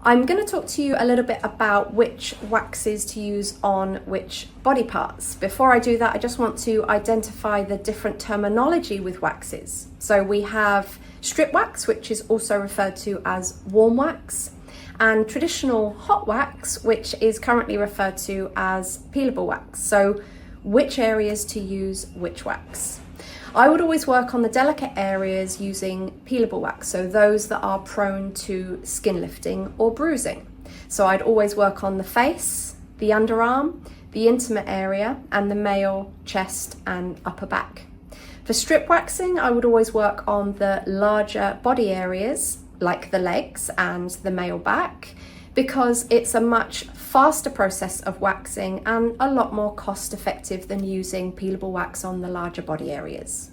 I'm going to talk to you a little bit about which waxes to use on which body parts. Before I do that, I just want to identify the different terminology with waxes. So we have strip wax, which is also referred to as warm wax, and traditional hot wax, which is currently referred to as peelable wax. So which areas to use which wax? I would always work on the delicate areas using peelable wax, so those that are prone to skin lifting or bruising. So I'd always work on the face, the underarm, the intimate area, and the male chest and upper back. For strip waxing, I would always work on the larger body areas, like the legs and the male back, because it's a much faster process of waxing and a lot more cost effective than using peelable wax on the larger body areas.